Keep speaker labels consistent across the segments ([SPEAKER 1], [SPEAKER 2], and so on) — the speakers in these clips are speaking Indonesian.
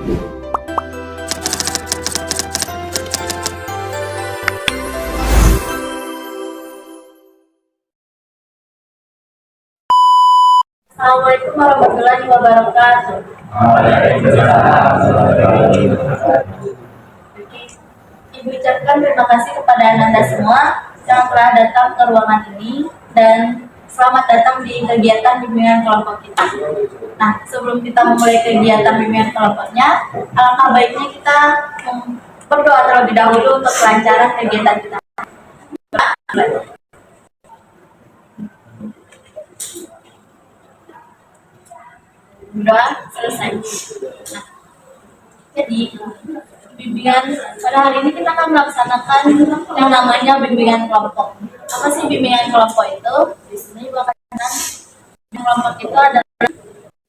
[SPEAKER 1] Assalamualaikum warahmatullahi wabarakatuh. Ibu ucapkan terima kasih kepada Anda semua yang telah datang ke ruangan ini dan selamat datang di kegiatan bimbingan kelompok kita. Nah, sebelum kita memulai kegiatan bimbingan kelompoknya, alangkah baiknya kita berdoa terlebih dahulu untuk kelancaran kegiatan kita. Doa selesai. Nah, jadi bimbingan pada hari ini kita akan melaksanakan yang namanya bimbingan kelompok. Apa sih bimbingan kelompok itu? Di sini juga akan kelompok itu adalah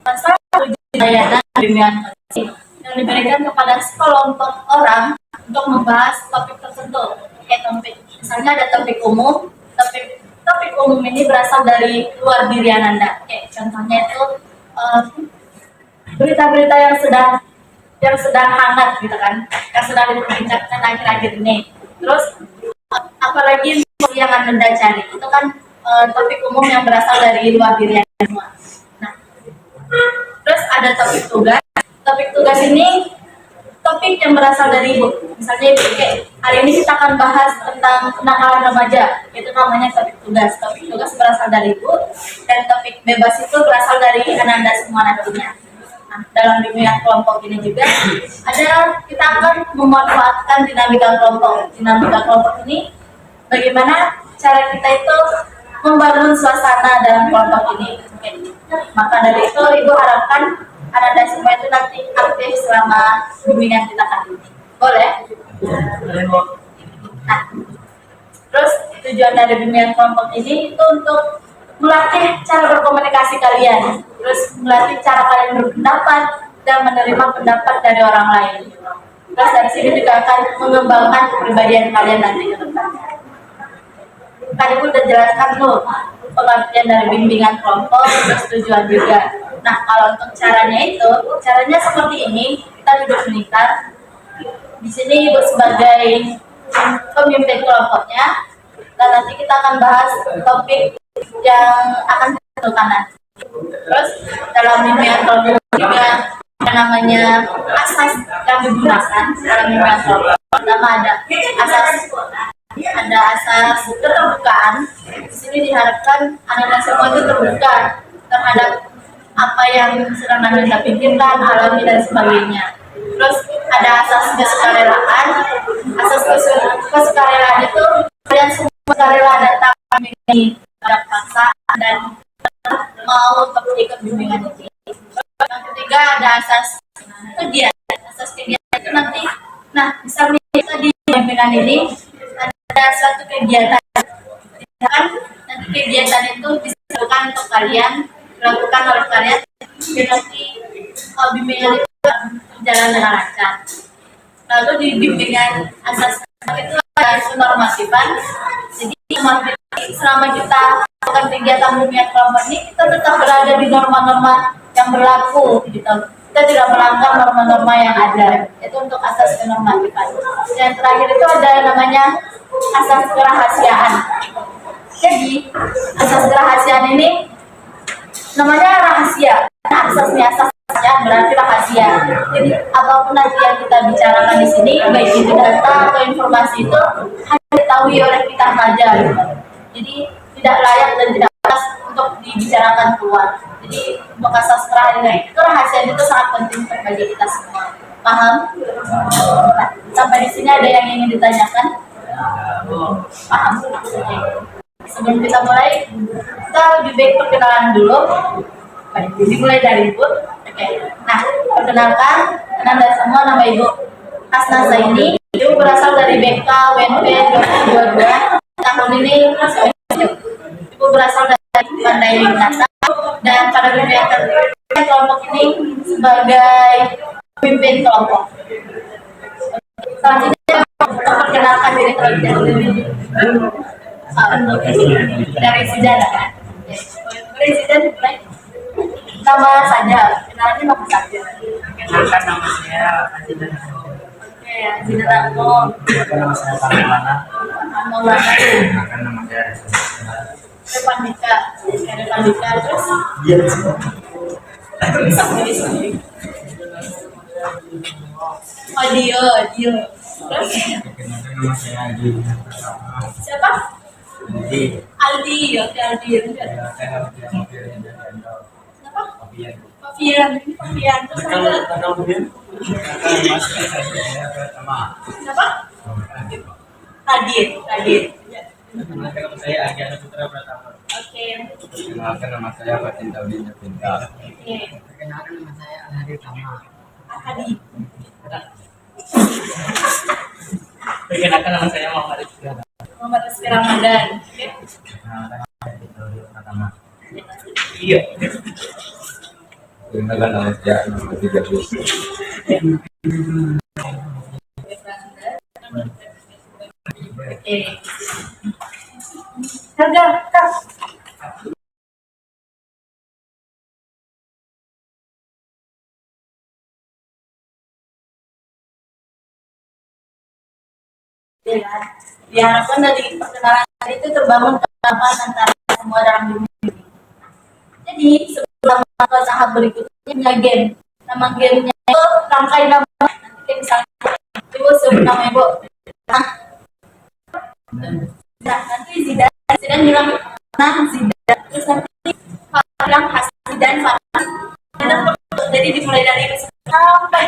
[SPEAKER 1] salah satu layanan bimbingan yang diberikan kepada sekelompok orang untuk membahas topik tertentu. Kayak topik, misalnya ada topik umum. Topik umum ini berasal dari luar diri Anda. Kayak contohnya itu berita-berita yang sedang hangat gitu kan, yang sedang diperbincangkan akhir-akhir ini. Terus apalagi yang Anda cari itu kan topik umum yang berasal dari luar diri Anda semua. Nah, terus ada topik tugas. Topik tugas ini topik yang berasal dari ibu. Misalnya ibu kayak hari ini kita akan bahas tentang kenakalan remaja, itu namanya topik tugas. Topik tugas berasal dari ibu dan topik bebas itu berasal dari Anda semua nantinya. Nah, dalam bimbingan kelompok ini juga kita akan memanfaatkan dinamika kelompok. Dinamika kelompok ini bagaimana cara kita itu membangun suasana dalam kelompok ini. Maka dari itu ibu harapkan Anda semua itu nanti aktif selama bimbingan kita kali ini. Boleh? Nah, terus tujuan dari bimbingan kelompok ini itu untuk melatih cara berkomunikasi kalian, terus melatih cara kalian berpendapat dan menerima pendapat dari orang lain. Terus dari sini juga akan mengembangkan kepribadian kalian nanti ke depannya. Tadi pun udah jelaskan tuh pengertian dari bimbingan kelompok, terus tujuan juga. Nah, kalau untuk caranya seperti ini. Kita duduk sebentar. Di sini ibu sebagai pemimpin kelompoknya, dan nanti kita akan bahas topik yang akan ditentukan nanti. Terus dalam bimbingan kelompok juga ada namanya asas yang digunakan dalam bimbingan kelompok. Pertama ada asas keterbukaan. Di sini diharapkan anak-anak semua itu terbuka terhadap apa yang sedang Anda pikirkan, alami dan sebagainya. Terus ada asas kesukarelaan. Asas kesukarelaan itu kalian semua sukarela datang ini ada paksa dan mau untuk ikut bimbingan ini. Yang ketiga ada asas kegiatan. Asas kegiatan itu nanti, nah misalnya kita di bimbingan ini ada satu kegiatan, kan nanti kegiatan itu bisa dilakukan untuk kalian, dilakukan oleh kalian, dan nanti bimbingan itu berjalan dengan lancar. Lalu di bimbingan asas itu ada normatifan. Jadi selama kita melakukan kegiatan bimbingan kelompok ini, kita tetap berada di norma-norma yang berlaku gitu. Kita tidak melanggar norma-norma yang ada. Itu untuk asas kenormatifan. Yang terakhir itu ada namanya asas kerahasiaan. Jadi asas kerahasiaan ini namanya rahasia. Asasnya asas berarti rahasia. Jadi apapun nanti yang kita bicarakan di sini, baik itu data atau informasi itu hanya diketahui oleh kita saja. Gitu. Jadi tidak layak dan tidak pas untuk dibicarakan keluar. Jadi untuk asas terakhir itu rahasia itu sangat penting bagi kita semua. Paham? Nah, sampai di sini ada yang ingin ditanyakan? Paham? Oke. Sebelum kita mulai, kita lebih baik perkenalan dulu. Baik, dimulai dari Ibu. Oke. Nah, perkenalkan, Anda semua, nama Ibu Hasna Zaini. Ibu berasal dari BK WNP 2022. Tahun ini Ibu berasal dari Pandai Nata dan pada bimbingan kelompok ini sebagai pemimpin kelompok. Selanjutnya memperkenalkan diri terlebih dahulu. Dari sejarah kan? Dari sejarah mulai. Nama saja, kenalnya nama saja.
[SPEAKER 2] Kenalkan nama saya
[SPEAKER 1] Oke, Aji dan Ako.
[SPEAKER 2] Nama saya Maulana.
[SPEAKER 1] Maulana.
[SPEAKER 2] Akan nama saya
[SPEAKER 1] Pandika. Pandika. Terus
[SPEAKER 2] Dia
[SPEAKER 1] sendiri sendiri. Oh Dio. Terus
[SPEAKER 2] nama saya Adi.
[SPEAKER 1] siapa?
[SPEAKER 2] Jadi
[SPEAKER 1] Aldi. Oke Aldi.
[SPEAKER 2] saya
[SPEAKER 1] Siapa?
[SPEAKER 2] Fabian.
[SPEAKER 1] Fabian. Terus ada
[SPEAKER 2] Pertama.
[SPEAKER 1] siapa? Radit. Ya.
[SPEAKER 2] Nama saya Agiana Putra Pratama.
[SPEAKER 1] Oke.
[SPEAKER 2] Perkenalkan nama saya Fatin Taudin Pinta.
[SPEAKER 1] Oke.
[SPEAKER 2] Perkenalkan nama saya Alhadi Tama.
[SPEAKER 1] Akadi.
[SPEAKER 2] Perkenalkan nama saya Muhammad Rizky.
[SPEAKER 1] Muhammad Rizky Ramadan. Oke.
[SPEAKER 2] Perkenalkan nama saya Taudin Pratama.
[SPEAKER 1] Iya.
[SPEAKER 2] Perkenalkan nama saya Muhammad Rizky.
[SPEAKER 1] Oke. Harga, Kak. Ya, diharapkan dari perkenalan itu terbangun kesamaan antara semua dalam dunia ini. Jadi sebelum ke tahap berikutnya game. Nama gamenya itu rangkai nama. Nanti misalnya ibu sebut nama ibu. Nah, nanti Zidan bilang Zidan. Terus nanti Farhan bilang Zidan Farhan. Jadi dimulai dari sampai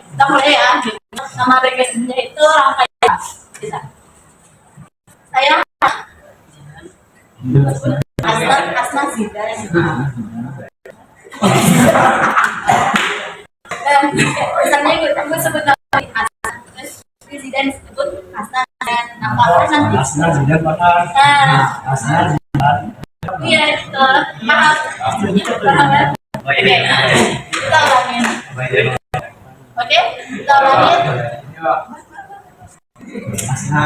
[SPEAKER 1] kita mulai ya. Nama legendnya itu rangkai. Saya Asma Zidan. Misalnya gue sebut nama Asma, terus Zidan sebut Asma dan nama orang nanti.
[SPEAKER 2] Asna Zidan Bakar. Asna Zidan.
[SPEAKER 1] Iya itu maaf. Oke, kita ulangin. Oke, kita ulangin.
[SPEAKER 2] Asna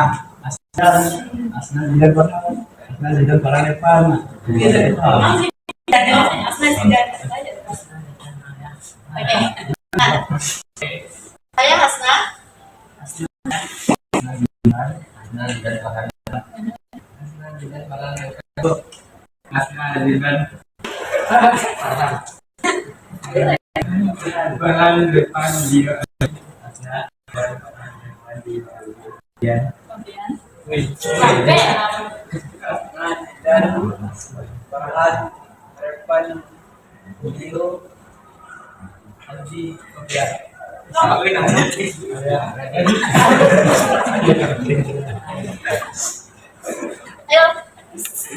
[SPEAKER 2] Zidan Bakar. Asna Zidan Bakar Evan.
[SPEAKER 1] Asma Zidan. Oke. Nah, saya Hasna.
[SPEAKER 2] Asna Zidan Bakar. Asna Zidan Bakar. Asna Zidan Bahan depan dia. Asna depan dia.
[SPEAKER 1] Kemudian,
[SPEAKER 2] Wih.
[SPEAKER 1] sampai
[SPEAKER 2] Asna Zidan Bahan depan video. Haji Kopiah.
[SPEAKER 1] ayo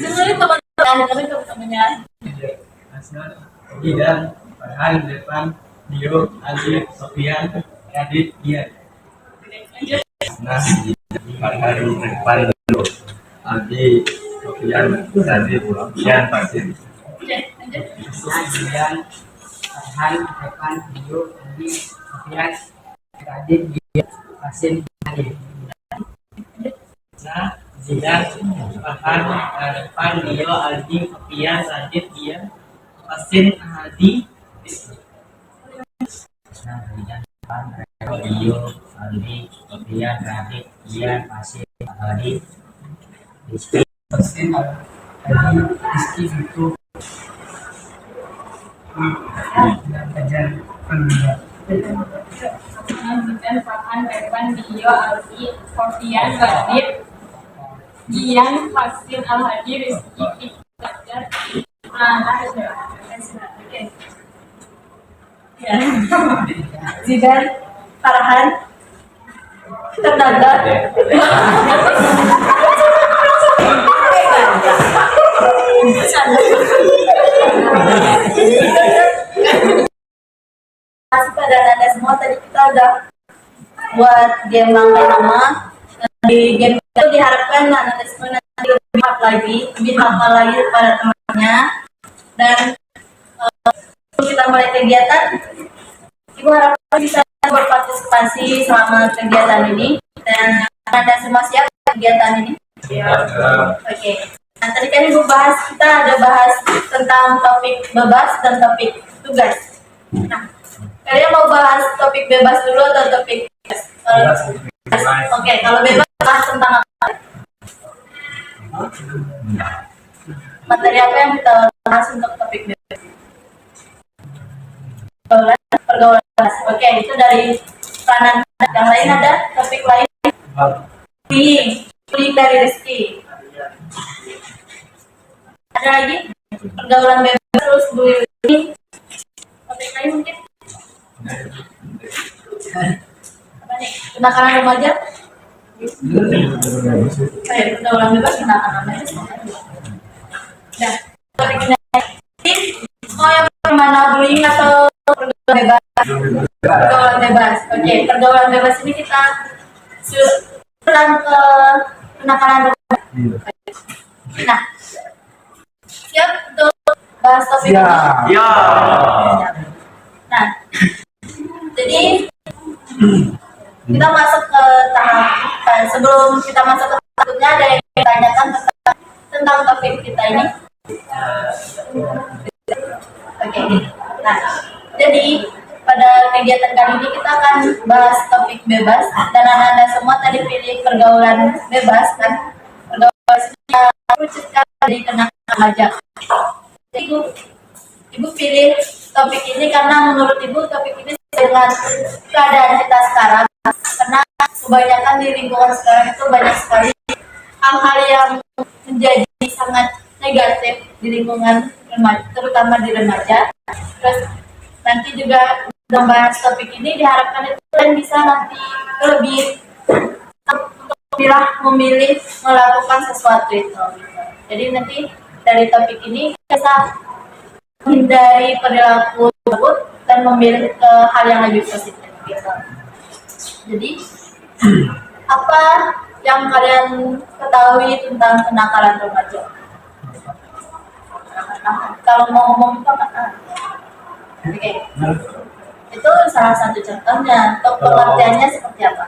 [SPEAKER 1] dengerin teman-temannya.
[SPEAKER 2] Asna Zidan Bahan depan Dio Haji Kopiah Radit Giat.
[SPEAKER 1] Lanjut.
[SPEAKER 2] Nah, Bahan depan Dio Haji Kopiah Radit Giat Pasir.
[SPEAKER 1] Lanjut.
[SPEAKER 2] Zidan Bahan depan Dio Haji Kopiah Radit Giat Pasir. Nah, Zidan Bahan depan Dio Haji Kopiah Radit Giat Pasir Hadi. Nah, Zidan Bahan depan Dio Haji Kopiah Radit Giat Pasir Hadi. Rizky Pasir Hadi Rizky itu kejar penunda.
[SPEAKER 1] Lanjutkan Farhan Revan Dio Aldi Sofian Radit Gian Fasin Al Hadi Rizky Fajar Oke. Ya. Zidan Farhan Fernanda. Masih pada Anda semua, tadi kita udah buat game rangkai nama. Di game itu diharapkan Anda semua nanti lebih hafal lagi pada temannya. Dan kita mulai kegiatan, Ibu harapkan bisa berpartisipasi selama kegiatan ini. Dan Anda semua siap kegiatan ini? Oke. Nah, Nah, tadi kan Ibu kita ada bahas tentang topik bebas dan topik tugas. Nah, kalian mau bahas topik bebas dulu atau topik tugas? Oke, kalau bebas bahas tentang apa? Materi apa yang kita bahas untuk topik bebas? Pergaulan. Oke, itu dari peranan. Yang lain ada topik lain? Bullying dari Rizky. Ada lagi? Pergaulan bebas terus bullying. Topik lain mungkin? Apa nih? Kenakalan remaja? Pergaulan bebas, kenakalan remaja. Nah, topik ini mau yang mana, bullying atau pergaulan bebas? Pergaulan bebas. Oke, pergaulan bebas ini kita sudah ke kenakalan remaja. Nah, siap untuk bahas topik ini?
[SPEAKER 3] Ya.
[SPEAKER 1] Nah, jadi kita masuk ke tahap. Sebelum kita masuk ke tahapnya, ada yang ditanyakan tentang topik kita ini. Oke. Nah, jadi pada kegiatan kali ini kita akan bahas topik bebas, dan anak-anak semua tadi pilih pergaulan bebas kan? Pergaulan ini merucutkan dari kenakalan remaja. Jadi Ibu pilih topik ini karena menurut Ibu topik ini dengan keadaan kita sekarang, karena kebanyakan di lingkungan sekarang itu banyak sekali hal-hal yang menjadi sangat negatif di lingkungan remaja, terutama di remaja. Terus nanti juga membahas topik ini diharapkan itu dan bisa nanti lebih untuk memilih melakukan sesuatu itu. Jadi nanti dari topik ini bisa menghindari perilaku tersebut dan memilih ke hal yang lebih positif gitu. Jadi apa yang kalian ketahui tentang kenakalan remaja? Kalau mau ngomong itu apa? Oke. Itu salah satu contohnya. Untuk pengertiannya seperti apa?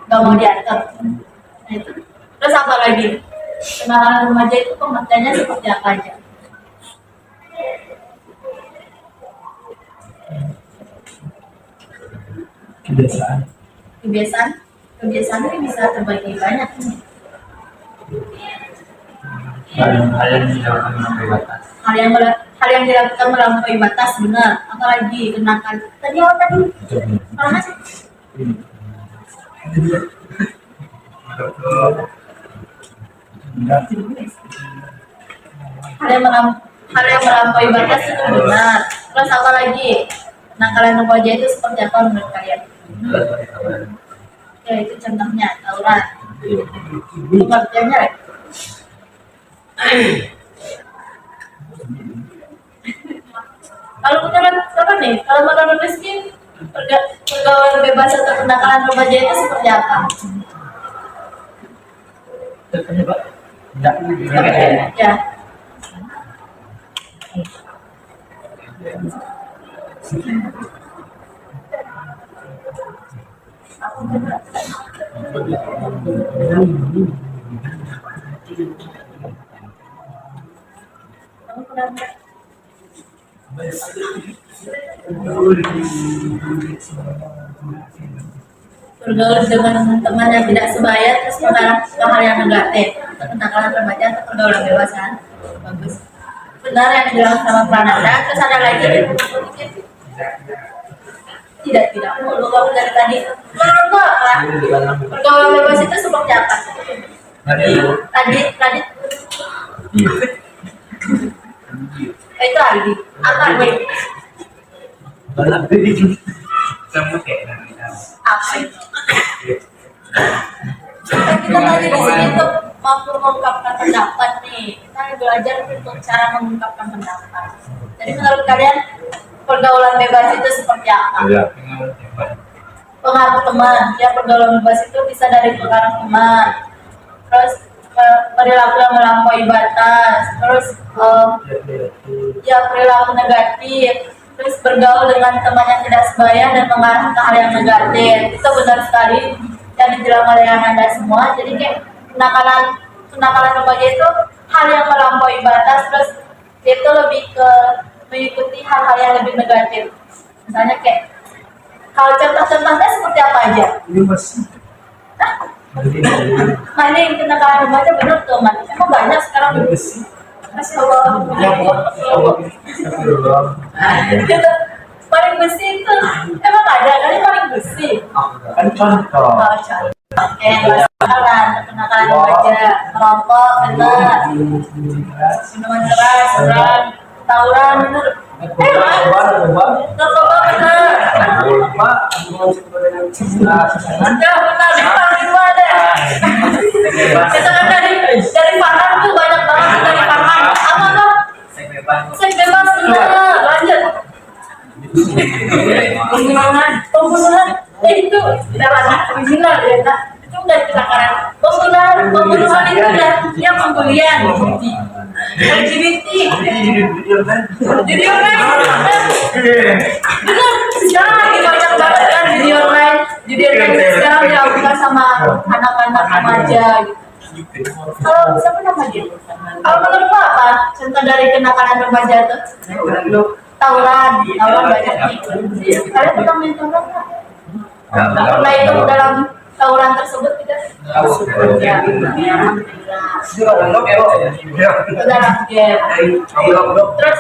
[SPEAKER 1] Gak mau diatur. Nah, itu. Terus apa lagi? Kenakalan remaja itu pengertiannya seperti apa aja? Kebiasaan ini bisa terbagi banyak nih. Hal yang dilakukan melampaui batas, benar. Apalagi kenakalan tadi apa tadi? Mana sih? Hal yang melampaui batas itu benar. Terus apa lagi? Kenakalan remaja itu seperti apa menurut kalian? Ya, itu contohnya tawuran. Pengertiannya kalau menurut apa nih? Kalau menurut Rizky, pergaulan bebas atau kenakalan remaja itu seperti apa? Ya. Bergaul dengan teman yang tidak sebaya terus mengarah ke hal yang negatif. Itu kenakalan remaja atau pergaulan bebas kan? Bagus. Benar yang dibilang sama Prananda. Terus ada lagi tidak mulu kamu dari tadi. Menurut apa? Pergaulan bebas itu seperti apa? Tadi itu Aldi. Apa gue? Apa itu? Kita tadi di sini tuh mampu mengungkapkan pendapat nih. Kita belajar untuk cara mengungkapkan pendapat. Jadi menurut kalian pergaulan bebas itu seperti apa? Pengaruh teman. Ya, pergaulan bebas itu bisa dari pengaruh teman. Terus perilaku yang melampaui batas. Terus ya perilaku negatif. terus bergaul dengan teman yang tidak sebaya dan mengarah ke hal yang negatif. Itu benar sekali yang dibilang oleh Anda semua. Jadi kayak kenakalan remaja itu hal yang melampaui batas, terus itu lebih ke mengikuti hal-hal yang lebih negatif. Misalnya kayak hal contoh-contohnya seperti apa aja? Nah ini kenakalan remaja benar tuh, man. Emang banyak sekarang. Masya Allah. Gitu. Paling besi itu emang ada kan yang paling besi.
[SPEAKER 3] Kan contoh.
[SPEAKER 1] Oh, contoh. Oke, kenakalan remaja, merokok, benar. Minuman keras, benar. Tawuran, benar. Narkoba, benar. Ya, benar. Lima deh. Misalkan dari pangan tuh banyak banget dari pangan. Apa? Seks bebas, benar. Lanjut. Pembunuhan itu ranah kriminal ya, nah. Itu udah kenakalan. Pembunuhan itu udah yang pembulian. LGBT. Jadi online, benar. Sekarang lagi banyak banget kan jadi online sekarang dilakukan sama anak-anak remaja gitu. Kalau siapa namanya? Kalau menurut lo apa contoh dari kenakalan remaja tuh? Tawuran banyak nih. Kalian pernah main tawuran nggak? Pernah ikut dalam tawuran tersebut tidak? Ya, itu dalam game. Terus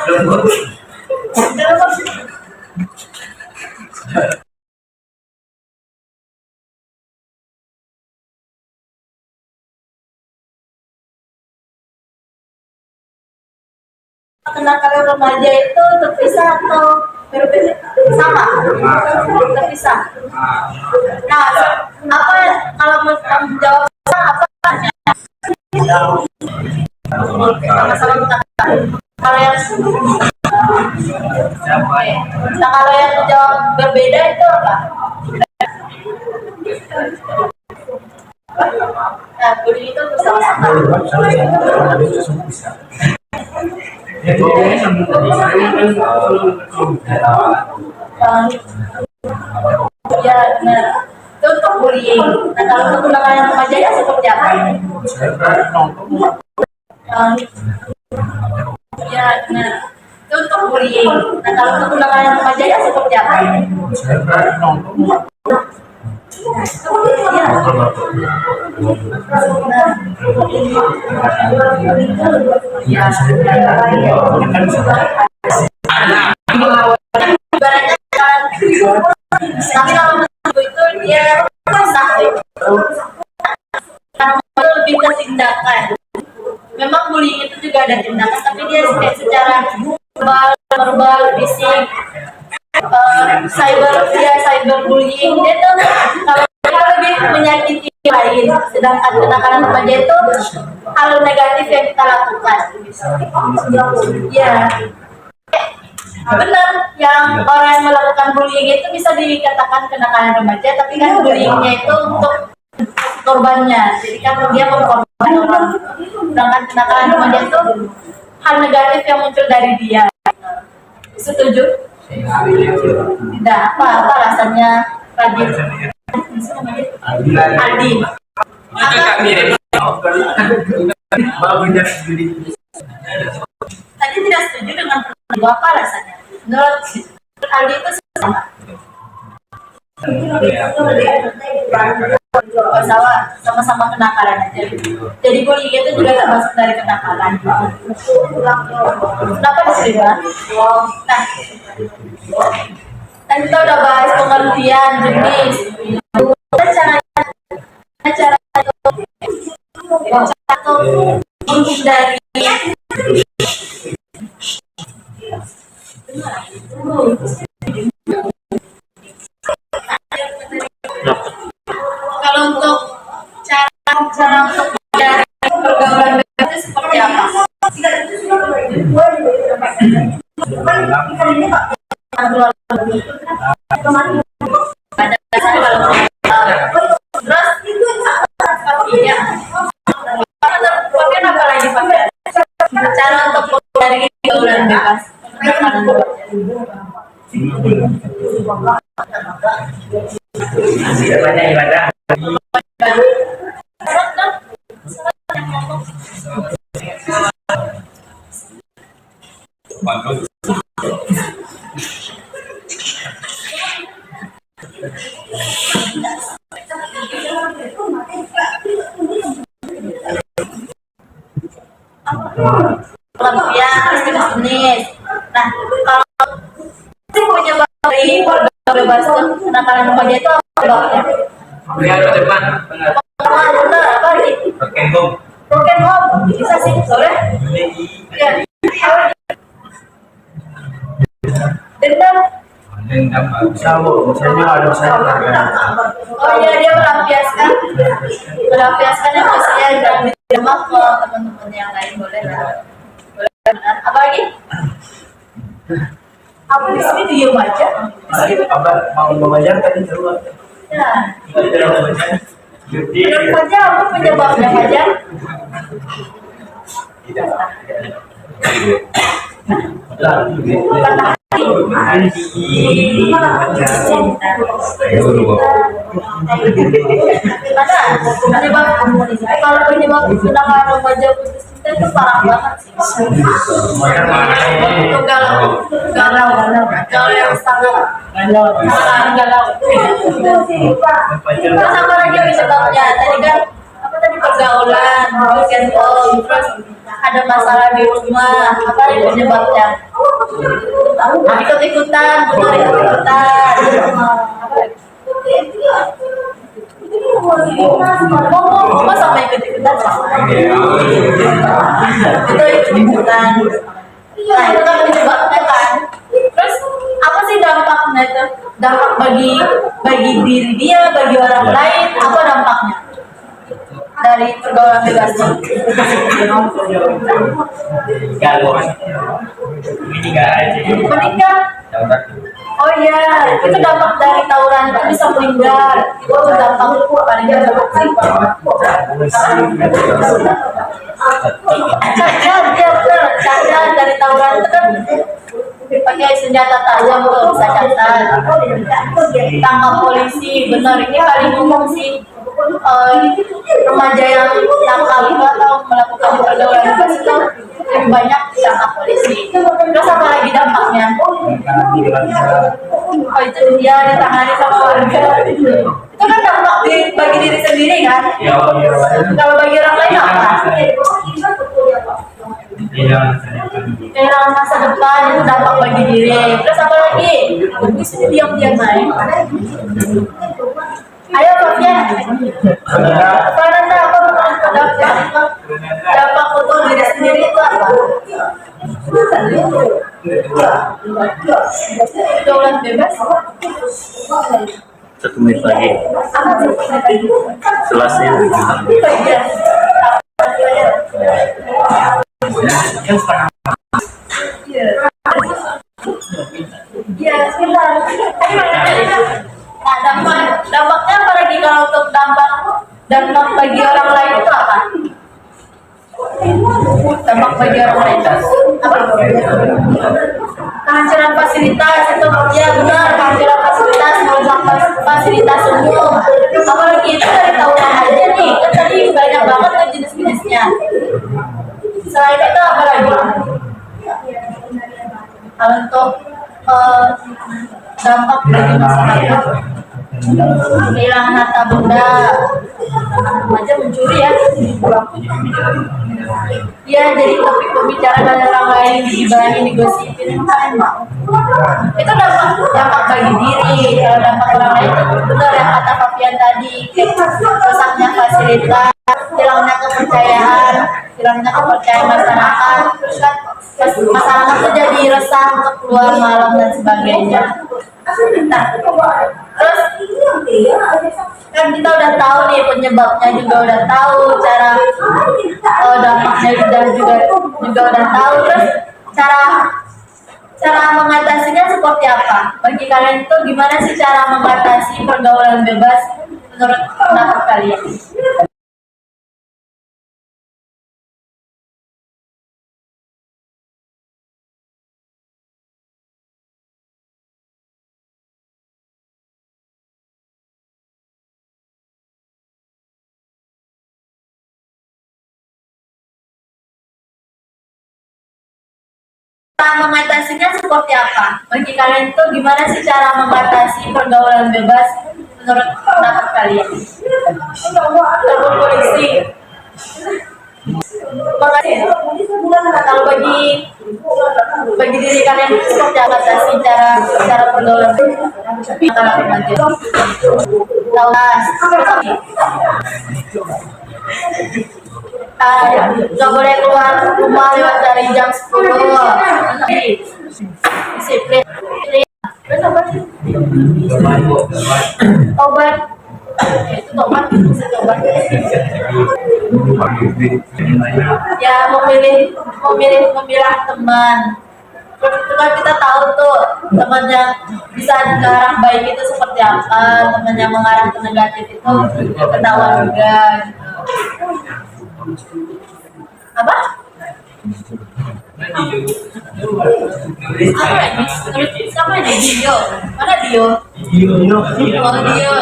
[SPEAKER 1] kenakalan remaja itu terpisah atau berbeda? Sama, terpisah. Nah, apa kalau menurut kamu jawab apa? Sama-sama kita. Kalau yang nah, kalau yang jawab berbeda itu apa? Nah, bullying itu bersama-sama. Ya, benar. Itu untuk bullying. Nah, kalau untuk kenakalan remaja ya seperti apa? Ya, benar. Itu untuk bullying. Nah, kalau untuk kenakalan remaja ya seperti apa? Ya, ibaratnya tapi kalau menurut itu dia sah karena lebih ke tindakan. Memang bullying itu juga ada tindakan, tapi dia secara verbal, fisik, cyber bullying dia tuh kalau lebih menyakiti lain, sedangkan kenakalan remaja itu hal negatif yang kita lakukan. Ya, benar, yang orang yang melakukan bullying itu bisa dikatakan kenakalan remaja, tapi kan bullyingnya itu untuk korbannya, jadi kan dia mengkorbankan orang. Sedangkan kenakalan remaja itu hal negatif yang muncul dari dia. Setuju? Tidak, apa alasannya Radit? Adi. Tadi tidak setuju dengan pertanyaan apa alasannya? Menurut Adi itu sama. Oh, sama-sama kenakalan aja. Jadi bullying itu juga termasuk dari kenakalan. Kenapa diterima? Nah, kan kita udah bahas pengertian jenis. Cara menghindari kalau untuk cara untuk menghindari pergaulan bebas itu seperti apa? Pada dasarnya kalau
[SPEAKER 2] Siapanya ibadah.
[SPEAKER 1] Kemudian bisnis. Nah, kalau sih punya dari keluarga bebas tuh kenakalan remaja itu apa sebabnya?
[SPEAKER 2] Lihat ke depan.
[SPEAKER 1] Benar apa gitu?
[SPEAKER 2] Broken home.
[SPEAKER 1] Broken home bisa sih, soalnya ya. Dendam.
[SPEAKER 2] Dendam. Misalnya ada saya.
[SPEAKER 1] Oh iya, dia melampiaskan emosinya dan minta maaf ke teman-teman yang lain, boleh lah. Boleh, benar. Apa lagi? Aku di sini diem aja.
[SPEAKER 2] Apa mau mengajar tadi dulu?
[SPEAKER 1] Ya.
[SPEAKER 2] Tidak mau mengajar.
[SPEAKER 1] Menurut saja aku penyebabnya saja.
[SPEAKER 2] Tidak.
[SPEAKER 1] Kalau penyebab kenakalan remaja putus cinta itu parah banget sih. Itu galau yang sangat galau. Terus apa lagi penyebabnya? Tadi kan apa tadi pergaulan, terus ada masalah di rumah, apa lagi penyebabnya? Ikut-ikutan, benar ikut-ikutan. Mau sampai ikut-ikutan itu ikut-ikutan. Nah itu kan penyebabnya kan. Terus apa sih dampaknya itu? Dampak bagi diri dia, bagi orang lain, apa dampaknya dari pergaulan bebas?
[SPEAKER 2] Galau. Ini enggak aja.
[SPEAKER 1] Meninggal. Oh iya, itu dampak dari tawuran itu bisa meninggal. Itu dampak paling dampak sih. Cacat dari tawuran itu kan pakai senjata tajam tuh bisa cacat. Tangkap polisi, benar ini paling umum sih. Remaja yang nakal atau melakukan pergaulan bebas itu lebih banyak ditangkap polisi. Terus apa lagi dampaknya? Oh itu dia ditangani sama warga. Itu kan dampak bagi diri sendiri kan? Kalau bagi orang lain apa? Kehilangan masa depan itu dampak bagi diri. Terus apa lagi? Di sini diam-diam main. Ayo Sofian. Karena apa dampak untuk diri sendiri itu apa? Pergaulan bebas.
[SPEAKER 3] 1 menit lagi. Selesai.
[SPEAKER 1] Iya, sebentar. Nah, dampaknya apa lagi kalau untuk dampak bagi orang lain itu apa? Dampak bagi orang lain apa? Kehancuran fasilitas itu ya benar, kehancuran fasilitas, merusak fasilitas umum. Apalagi itu dari tawuran aja nih, kan tadi banyak banget kan jenis-jenisnya. Selain itu apa lagi? Kalau untuk dampak bagi masyarakat, kehilangan harta benda, remaja mencuri ya. Iya, jadi topik pembicaraan dari orang lain, digibahin, digosipin, kalian mau? Itu dampak bagi diri. Kalau dampak orang lain itu benar yang kata Fabian tadi, rusaknya fasilitas, hilangnya kepercayaan masyarakat, terus kan masyarakat tuh jadi resah untuk keluar malam dan sebagainya. Terus kan kita udah tahu nih penyebabnya, juga udah tahu cara dampaknya juga udah tahu. Terus cara mengatasinya seperti apa? Bagi kalian itu gimana sih cara mengatasi pergaulan bebas menurut pendapat kalian? mengatasinya seperti apa? Bagi kalian itu gimana sih cara mengatasi pergaulan bebas menurut pendapat kalian? Lapor polisi. Makasih. Kalau bagi diri kalian itu seperti apa sih cara pergaulan antara remaja? Nggak boleh keluar rumah lewat dari jam 10. Disiplin. Terus apa sih? Obat. Itu obat. Obat. Ya memilah teman. Terus itu kan kita tahu tuh teman yang bisa ke arah baik itu seperti apa, teman yang mengarah ke negatif itu ketahuan juga. Apa? Apa ini? Siapa ini? Dio. Mana Dio? Oh Dio.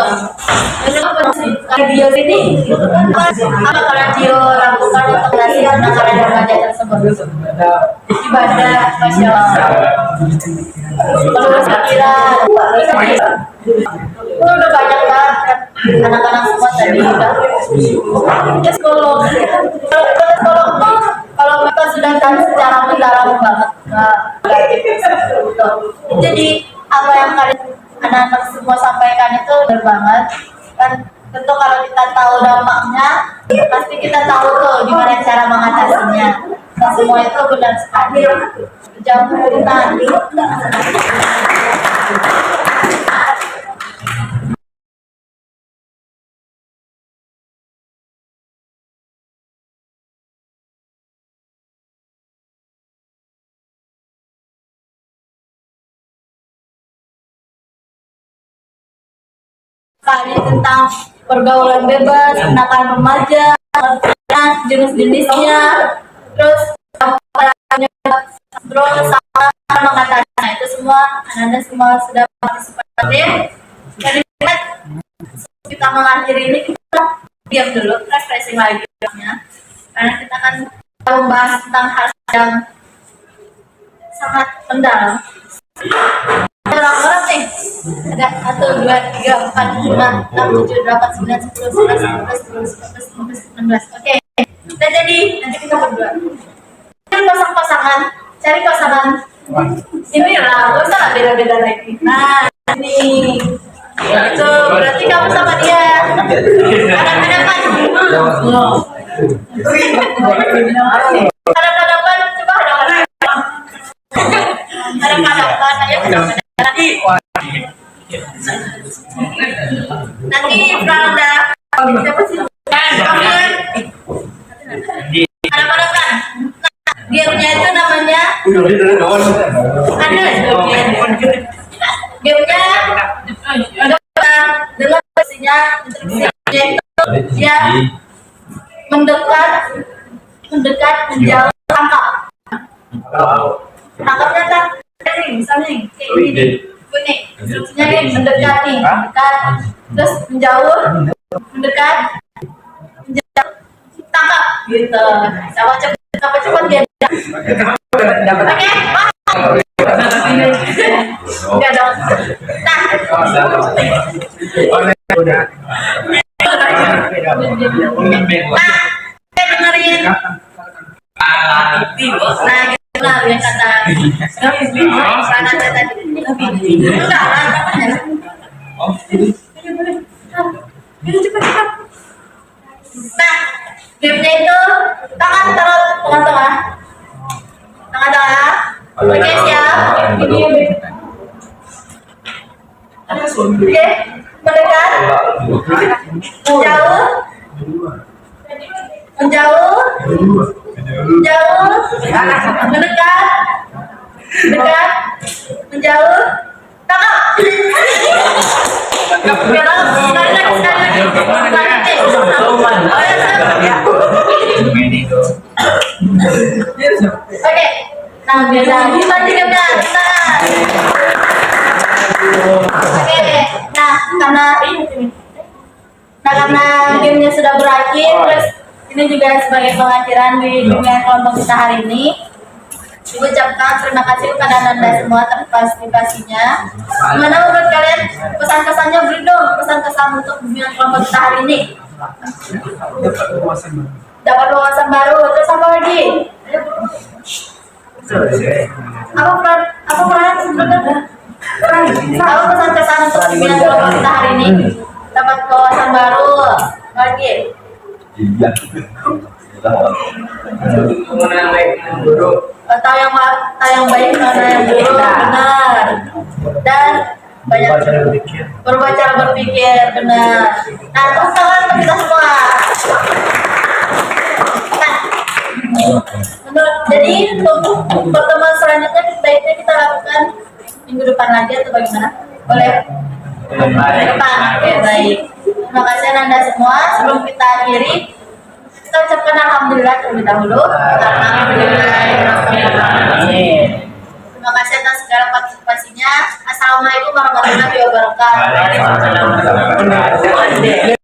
[SPEAKER 1] Ini apa sih? Dio ini apa kalau Dio lakukan untuk kasih anak-anak remaja tersebut? Ibadah, masya Allah. Kalau kira udah banyak banget anak-anak semua tadi udah. Psikolog tuh kalau kita sudah kan secara mendalam banget jadi apa yang kalian anak-anak semua sampaikan itu benar banget kan. Tentu kalau kita tahu dampaknya pasti kita tahu tuh gimana cara mengatasinya. Nah, semua itu benar sekali. Jauh nanti. Tanya tentang pergaulan bebas, kenakalan remaja, jenis-jenisnya, terus sama mengatasinya itu semua anda semua sudah partisipatif. Jadi kita mengakhiri ini kita diam dulu, refreshing lagi karena kita akan membahas tentang hal yang sangat mendalam. Orang-orang nih ada 1, 2, 3, 4, 5, 6, 7, 8, 9, 10, 11, 12, 13, 14, 15. Oke. Kita jadi nanti kita berdua. Cari pasangan. Inilah, gak usah lah beda-beda lagi. Nah, ini. Itu berarti kamu sama dia. Hadap-hadapan. Hadap-hadapan, coba hadap-hadapan. Hadap-hadapan, ayo hadap-hadapan. Nanti Franda siapa sih? Kalian hadap-hadapan. Gamenya itu namanya dengan instruksinya dia mendekat menjauh tangkap tangkapnya tak misalnya ini instruksinya nih mendekat terus menjauh mendekat menjauh tangkap gitu sama cepat dia oke enggak dong dengerin nah gitu lah yang kata tadi enggak cepat nah gamenya itu tangan taruh tengah-tengah oke siap oke mendekat menjauh mendekat menjauh tangkap oke nah biasa kita juga oke nah karena gamenya sudah berakhir terus ini juga sebagai pengakhiran di dunia kelompok kita hari ini diucapkan terima kasih kepada Anda semua atas partisipasinya. Gimana menurut kalian pesan-kesannya? Beri dong pesan-kesan untuk bimbingan kelompok kita hari ini. Dapat wawasan baru. Terus apa lagi? Apa peran sebenarnya? Apa pesan-kesan untuk bimbingan kelompok kita hari ini? Dapat wawasan baru. Lagi.
[SPEAKER 3] Iya.
[SPEAKER 2] Mengenal baik dengan buruk.
[SPEAKER 1] Tahu yang baik mana yang buruk, benar. Dan banyak berubah cara berpikir, benar. Nah, tepuk tangan untuk kita semua. Nah, jadi untuk pertemuan selanjutnya baiknya kita lakukan minggu depan lagi atau bagaimana? Boleh? Depan, oke baik. Terima kasih Anda semua. Sebelum kita akhiri, kita ucapkan alhamdulillah terlebih dahulu. Alhamdulillah. Terima kasih atas segala partisipasinya. Assalamualaikum warahmatullahi wabarakatuh.
[SPEAKER 2] Waalaikumsalam.